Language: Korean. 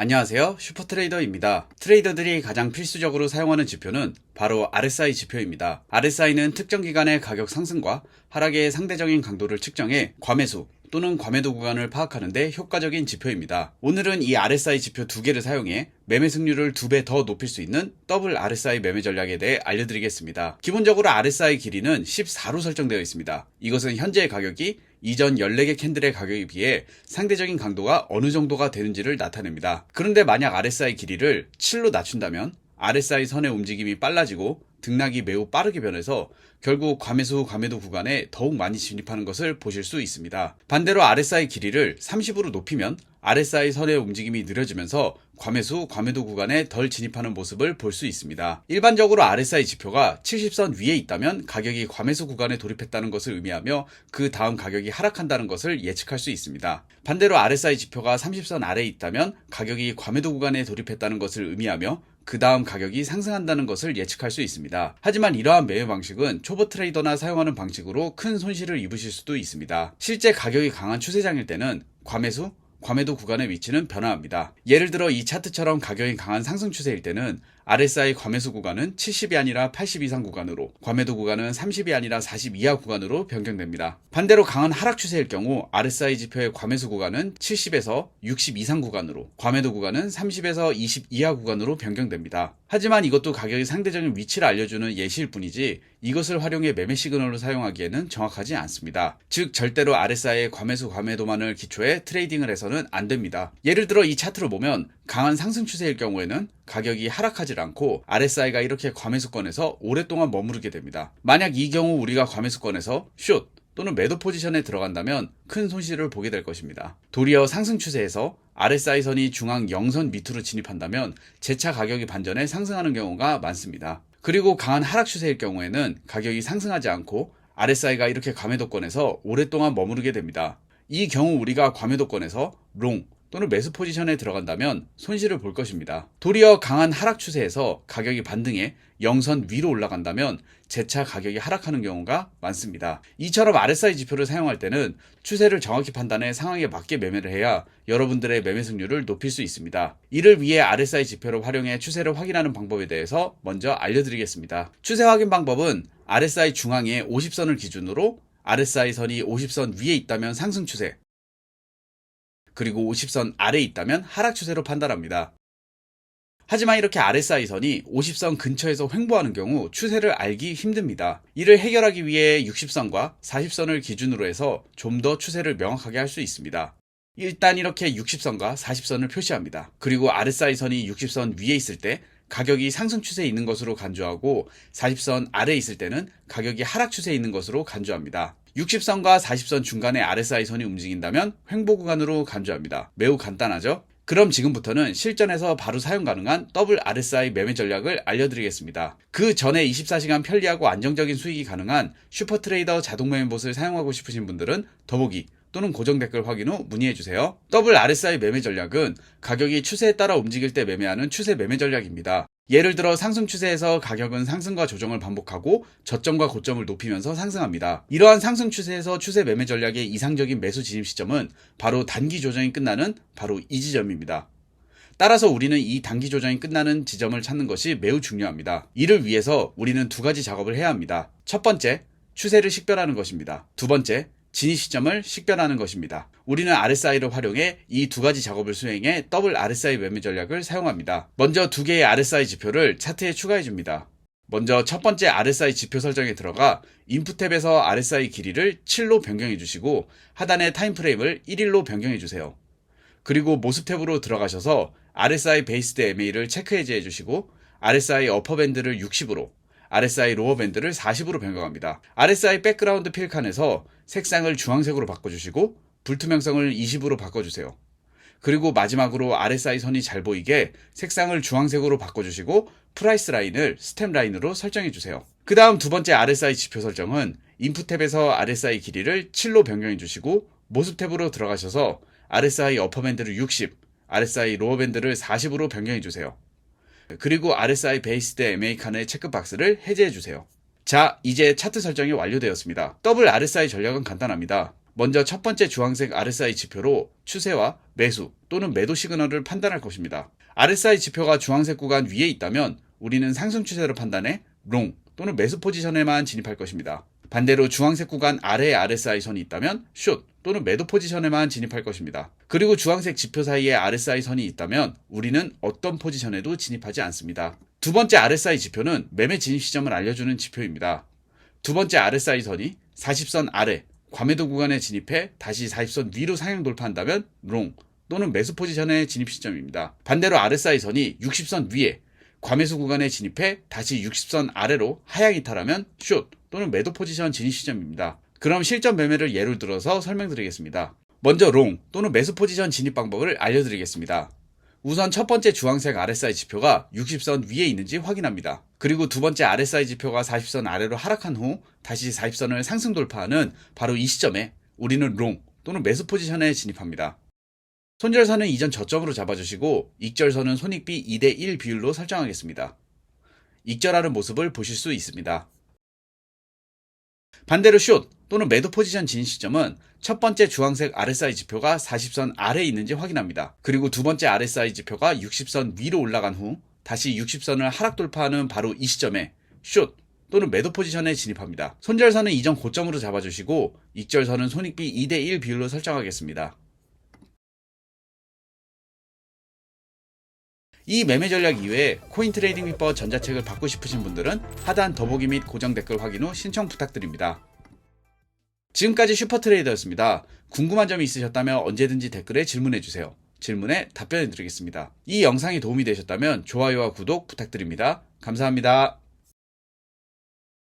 안녕하세요. 슈퍼트레이더입니다. 트레이더들이 가장 필수적으로 사용하는 지표는 바로 RSI 지표입니다. RSI는 특정 기간의 가격 상승과 하락의 상대적인 강도를 측정해 과매수 또는 과매도 구간을 파악하는 데 효과적인 지표입니다. 오늘은 이 RSI 지표 두 개를 사용해 매매 승률을 2배 더 높일 수 있는 더블 RSI 매매 전략에 대해 알려드리겠습니다. 기본적으로 RSI 길이는 14로 설정되어 있습니다. 이것은 현재의 가격이 이전 14개 캔들의 가격에 비해 상대적인 강도가 어느 정도가 되는지를 나타냅니다. 그런데 만약 RSI 길이를 7로 낮춘다면 RSI 선의 움직임이 빨라지고 등락이 매우 빠르게 변해서 결국 과매수, 과매도 구간에 더욱 많이 진입하는 것을 보실 수 있습니다. 반대로 RSI 길이를 30으로 높이면 RSI 선의 움직임이 느려지면서 과매수, 과매도 구간에 덜 진입하는 모습을 볼 수 있습니다. 일반적으로 RSI 지표가 70선 위에 있다면 가격이 과매수 구간에 돌입했다는 것을 의미하며 그 다음 가격이 하락한다는 것을 예측할 수 있습니다. 반대로 RSI 지표가 30선 아래에 있다면 가격이 과매도 구간에 돌입했다는 것을 의미하며 그 다음 가격이 상승한다는 것을 예측할 수 있습니다. 하지만 이러한 매매 방식은 초보 트레이더나 사용하는 방식으로 큰 손실을 입으실 수도 있습니다. 실제 가격이 강한 추세장일 때는 과매수, 과매도 구간의 위치는 변화합니다. 예를 들어 이 차트처럼 가격이 강한 상승 추세일 때는 RSI 과매수 구간은 70이 아니라 80 이상 구간으로, 과매도 구간은 30이 아니라 40 이하 구간으로 변경됩니다. 반대로 강한 하락 추세일 경우 RSI 지표의 과매수 구간은 70에서 60 이상 구간으로, 과매도 구간은 30에서 20 이하 구간으로 변경됩니다. 하지만 이것도 가격의 상대적인 위치를 알려주는 예시일 뿐이지 이것을 활용해 매매 시그널로 사용하기에는 정확하지 않습니다. 즉 절대로 RSI의 과매수 과매도만을 기초해 트레이딩을 해서는 안 됩니다. 예를 들어 이 차트를 보면 강한 상승 추세일 경우에는 가격이 하락하지 않고 RSI가 이렇게 과매수권에서 오랫동안 머무르게 됩니다. 만약 이 경우 우리가 과매수권에서 숏 또는 매도 포지션에 들어간다면 큰 손실을 보게 될 것입니다. 도리어 상승 추세에서 RSI 선이 중앙 0선 밑으로 진입한다면 재차 가격이 반전해 상승하는 경우가 많습니다. 그리고 강한 하락 추세일 경우에는 가격이 상승하지 않고 RSI가 이렇게 과매도권에서 오랫동안 머무르게 됩니다. 이 경우 우리가 과매도권에서 롱 또는 매수 포지션에 들어간다면 손실을 볼 것입니다. 도리어 강한 하락 추세에서 가격이 반등해 0선 위로 올라간다면 재차 가격이 하락하는 경우가 많습니다. 이처럼 RSI 지표를 사용할 때는 추세를 정확히 판단해 상황에 맞게 매매를 해야 여러분들의 매매 승률을 높일 수 있습니다. 이를 위해 RSI 지표를 활용해 추세를 확인하는 방법에 대해서 먼저 알려드리겠습니다. 추세 확인 방법은 RSI 중앙에 50선을 기준으로 RSI 선이 50선 위에 있다면 상승 추세, 그리고 50선 아래에 있다면 하락 추세로 판단합니다. 하지만 이렇게 RSI 선이 50선 근처에서 횡보하는 경우 추세를 알기 힘듭니다. 이를 해결하기 위해 60선과 40선을 기준으로 해서 좀 더 추세를 명확하게 할 수 있습니다. 일단 이렇게 60선과 40선을 표시합니다. 그리고 RSI 선이 60선 위에 있을 때 가격이 상승 추세에 있는 것으로 간주하고 40선 아래에 있을 때는 가격이 하락 추세에 있는 것으로 간주합니다. 60선과 40선 중간에 RSI 선이 움직인다면 횡보 구간으로 간주합니다. 매우 간단하죠? 그럼 지금부터는 실전에서 바로 사용 가능한 더블 RSI 매매 전략을 알려드리겠습니다. 그 전에 24시간 편리하고 안정적인 수익이 가능한 슈퍼트레이더 자동 매매봇을 사용하고 싶으신 분들은 더보기 또는 고정 댓글 확인 후 문의해주세요. 더블 RSI 매매 전략은 가격이 추세에 따라 움직일 때 매매하는 추세 매매 전략입니다. 예를 들어 상승 추세에서 가격은 상승과 조정을 반복하고 저점과 고점을 높이면서 상승합니다. 이러한 상승 추세에서 추세 매매 전략의 이상적인 매수 진입 시점은 바로 단기 조정이 끝나는 바로 이 지점입니다. 따라서 우리는 이 단기 조정이 끝나는 지점을 찾는 것이 매우 중요합니다. 이를 위해서 우리는 두 가지 작업을 해야 합니다. 첫 번째, 추세를 식별하는 것입니다. 두 번째, 진입 시점을 식별하는 것입니다. 우리는 RSI를 활용해 이 두 가지 작업을 수행해 더블 RSI 매매 전략을 사용합니다. 먼저 두 개의 RSI 지표를 차트에 추가해 줍니다. 먼저 첫 번째 RSI 지표 설정에 들어가 인풋 탭에서 RSI 길이를 7로 변경해 주시고 하단의 타임프레임을 1일로 변경해 주세요. 그리고 모습 탭으로 들어가셔서 RSI 베이스드 MA를 체크 해제해 주시고 RSI 어퍼 밴드를 60으로 RSI 로어 밴드를 40으로 변경합니다. RSI 백그라운드 필 칸에서 색상을 주황색으로 바꿔주시고 불투명성을 20으로 바꿔주세요. 그리고 마지막으로 RSI 선이 잘 보이게 색상을 주황색으로 바꿔주시고 프라이스 라인을 스텝 라인으로 설정해주세요. 그 다음 두 번째 RSI 지표 설정은 인풋 탭에서 RSI 길이를 7로 변경해주시고 모습 탭으로 들어가셔서 RSI 어퍼 밴드를 60, RSI 로어 밴드를 40으로 변경해주세요. 그리고 RSI 베이스드 MA 칸의 체크박스를 해제해주세요. 자, 이제 차트 설정이 완료되었습니다. 더블 RSI 전략은 간단합니다. 먼저 첫 번째 주황색 RSI 지표로 추세와 매수 또는 매도 시그널을 판단할 것입니다. RSI 지표가 주황색 구간 위에 있다면 우리는 상승 추세로 판단해 롱 또는 매수 포지션에만 진입할 것입니다. 반대로 주황색 구간 아래에 RSI 선이 있다면 숏 또는 매도 포지션에만 진입할 것입니다. 그리고 주황색 지표 사이에 RSI 선이 있다면 우리는 어떤 포지션에도 진입하지 않습니다. 두 번째 RSI 지표는 매매 진입 시점을 알려주는 지표입니다. 두 번째 RSI 선이 40선 아래 과매도 구간에 진입해 다시 40선 위로 상향 돌파한다면 롱 또는 매수 포지션의 진입 시점입니다. 반대로 RSI 선이 60선 위에 과매수 구간에 진입해 다시 60선 아래로 하향 이탈하면 숏 또는 매도 포지션 진입 시점입니다. 그럼 실전 매매를 예를 들어서 설명드리겠습니다. 먼저 롱 또는 매수 포지션 진입 방법을 알려드리겠습니다. 우선 첫 번째 주황색 RSI 지표가 60선 위에 있는지 확인합니다. 그리고 두 번째 RSI 지표가 40선 아래로 하락한 후 다시 40선을 상승 돌파하는 바로 이 시점에 우리는 롱 또는 매수 포지션에 진입합니다. 손절선은 이전 저점으로 잡아주시고 익절선은 손익비 2대1 비율로 설정하겠습니다. 익절하는 모습을 보실 수 있습니다. 반대로 숏 또는 매도 포지션 진입 시점은 첫 번째 주황색 RSI 지표가 40선 아래에 있는지 확인합니다. 그리고 두 번째 RSI 지표가 60선 위로 올라간 후 다시 60선을 하락 돌파하는 바로 이 시점에 숏 또는 매도 포지션에 진입합니다. 손절선은 이전 고점으로 잡아주시고 익절선은 손익비 2대1 비율로 설정하겠습니다. 이 매매 전략 이외에 코인 트레이딩 비법 전자책을 받고 싶으신 분들은 하단 더보기 및 고정 댓글 확인 후 신청 부탁드립니다. 지금까지 슈퍼트레이더였습니다. 궁금한 점이 있으셨다면 언제든지 댓글에 질문해주세요. 질문에 답변해드리겠습니다. 이 영상이 도움이 되셨다면 좋아요와 구독 부탁드립니다. 감사합니다.